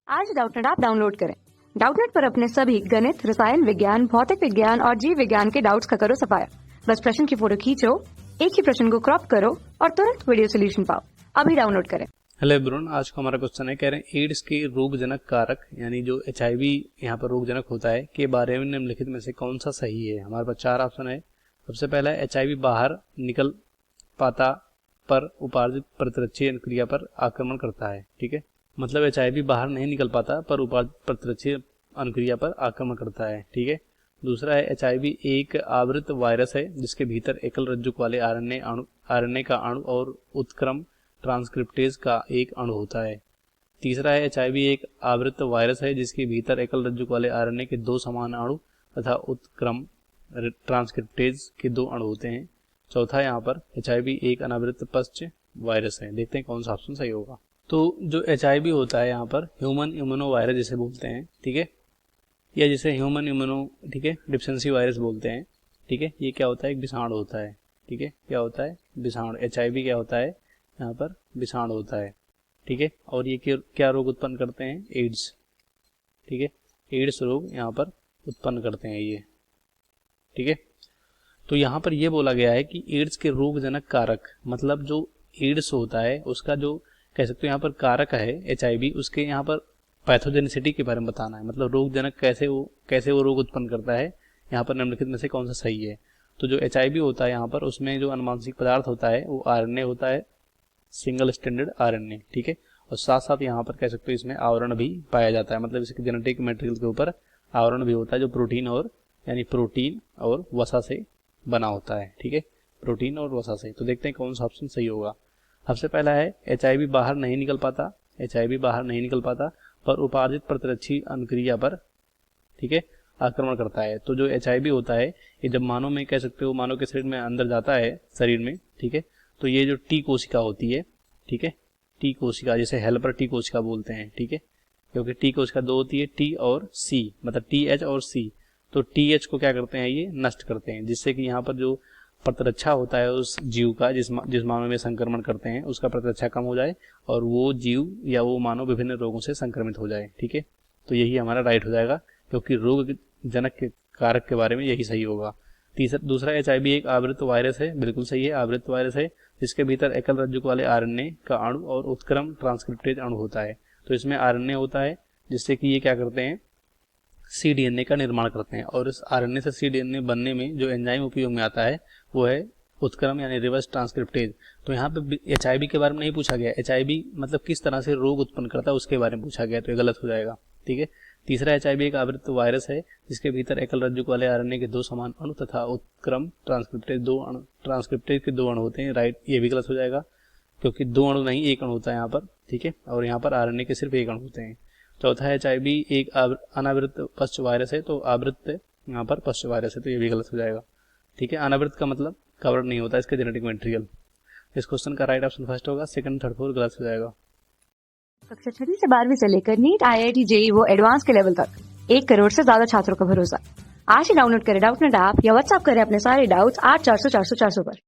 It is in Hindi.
आज डाउटनेट ऐप डाउनलोड करें। डाउटनेट पर अपने सभी गणित, रसायन विज्ञान, भौतिक विज्ञान और जीव विज्ञान के डाउट्स का करो सफाया। बस प्रश्न की फोटो खींचो, एक ही प्रश्न को क्रॉप करो और तुरंत वीडियो सोल्यूशन पाओ। अभी डाउनलोड करें। हेलो एवरीवन, आज का हमारा क्वेश्चन है, कह रहे हैं एड्स के रोगजनक कारक यानी जो HIV यहाँ पर रोगजनक होता है के बारे में निम्नलिखित में से कौन सा सही है। हमारे पास चार ऑप्शन है। सबसे पहला है HIV बाहर निकल पाता पर उपार्जित प्रतिरक्षी क्रिया पर आक्रमण करता है। ठीक है, मतलब HIV बाहर नहीं निकल पाता पर उपार्जित प्रतिरक्षी अनुक्रिया पर आक्रमण करता है। ठीक है। दूसरा है HIV एक आवृत वायरस है जिसके भीतर एकल रज्जुक वाले RNA का अणु और उत्क्रम ट्रांसक्रिप्टेज का एक अणु होता है। तीसरा है HIV एक आवृत वायरस है जिसके भीतर एकल रज्जुक वाले RNA के दो समान अणु तथा उत्क्रम ट्रांसक्रिप्टेज के दो अणु होते हैं। चौथा यहाँ पर HIV एक अनावृत पश्च वायरस है। देखते हैं कौन सा ऑप्शन सही होगा। तो जो HIV होता है यहाँ पर ह्यूमन इम्यूनो वायरस जिसे बोलते हैं, ठीक है, या जिसे ह्यूमन इम्यूनो डिफिशिएंसी वायरस बोलते हैं। ठीक है, ये क्या होता है, एक विषाणु होता है। ठीक है, क्या होता है, विषाणु। HIV क्या होता है, यहाँ पर विषाणु होता है। ठीक है, और ये क्या रोग उत्पन्न करते हैं, एड्स। ठीक है, एड्स रोग यहाँ पर उत्पन्न करते हैं ये। ठीक है, तो यहाँ पर ये बोला गया है कि एड्स के रोगजनक कारक, मतलब जो एड्स होता है उसका जो कह सकते हो यहाँ पर कारक है HIV, उसके यहाँ पर पैथोजेनिसिटी के बारे में बताना है, मतलब रोगजनक कैसे वो रोग उत्पन्न करता है। यहाँ पर निम्नलिखित में से कौन सा सही है। तो जो HIV होता है यहाँ पर उसमें जो अनुवांशिक पदार्थ होता है वो RNA होता है, सिंगल स्टैंडर्ड RNA। ठीक है, और साथ साथ यहाँ पर कह सकते हो इसमें आवरण भी पाया जाता है, मतलब इसके जेनेटिक मटेरियल के ऊपर आवरण भी होता है जो प्रोटीन और वसा से बना होता है। ठीक है, प्रोटीन और वसा से। तो देखते हैं कौन सा ऑप्शन सही होगा। सबसे पहला है HIV बाहर नहीं निकल पाता पर उपार्जित प्रतिरक्षी अनुक्रिया पर, ठीक है, आक्रमण करता है। तो जो HIV होता है ये जब मानव में कह सकते हो मानव के शरीर में अंदर जाता है शरीर में, ठीक है, तो ये जो T कोशिका होती है, ठीक है, T कोशिका जिसे हेल्पर T कोशिका बोलते हैं। ठीक है, क्योंकि T कोशिका दो होती है, T और C, मतलब TH और C। तो TH को क्या करते हैं, ये नष्ट करते हैं, जिससे कि यहाँ पर जो प्रतिरक्षा होता है उस जीव का जिस मानव में संक्रमण करते हैं उसका प्रतिरक्षा कम हो जाए और वो जीव या वो मानव विभिन्न रोगों से संक्रमित हो जाए। ठीक है, तो यही हमारा राइट हो जाएगा, क्योंकि रोग जनक के कारक के बारे में यही सही होगा। दूसरा HIV एक आवृत वायरस है, बिल्कुल सही है, आवृत वायरस है जिसके भीतर एकल रज्जुक वाले RNA का अणु और उत्क्रम ट्रांसक्रिप्टेज अणु होता है। तो इसमें RNA होता है जिससे कि ये क्या करते हैं, cDNA का निर्माण करते हैं, और इस RNA से cDNA बनने में जो एंजाइम उपयोग में आता है वो है उत्क्रम यानी रिवर्स ट्रांसक्रिप्टेज। तो यहाँ पे HIV के बारे में नहीं पूछा गया, HIV मतलब किस तरह से रोग उत्पन्न करता है उसके बारे में पूछा गया, तो ये गलत हो जाएगा। ठीक है, तीसरा HIV एक आवृत वायरस है जिसके भीतर एकल रज्जुक वाले RNA के दो समान अणु तथा उत्क्रम ट्रांसक्रिप्टेज के दो अणु होते हैं। राइट, ये भी गलत हो जाएगा क्योंकि दो अणु नहीं एक अणु होता है यहाँ पर। ठीक है, और यहाँ पर RNA के सिर्फ एक अणु होते हैं। चौथा है HIV एक अनावृत पश्च वायरस है, तो आवृत यहाँ पर पश्च वायरस है, तो ये भी गलत हो जाएगा। ठीक है, अनावृत का मतलब कवर नहीं होता इसके जेनेटिक मटेरियल। इस क्वेश्चन का राइट ऑप्शन फर्स्ट होगा, सेकंड थर्ड फोर्थ गलत हो जाएगा। कक्षा 6 से 12वीं से लेकर नीट, IIT, JEE वो एडवांस के लेवल तक 1 करोड़ से ज्यादा छात्रों का भरोसा। आज ही डाउनलोड करें डाउटनेट ऐप या व्हाट्सएप करें अपने सारे डाउट्स 8400 400 400 पर।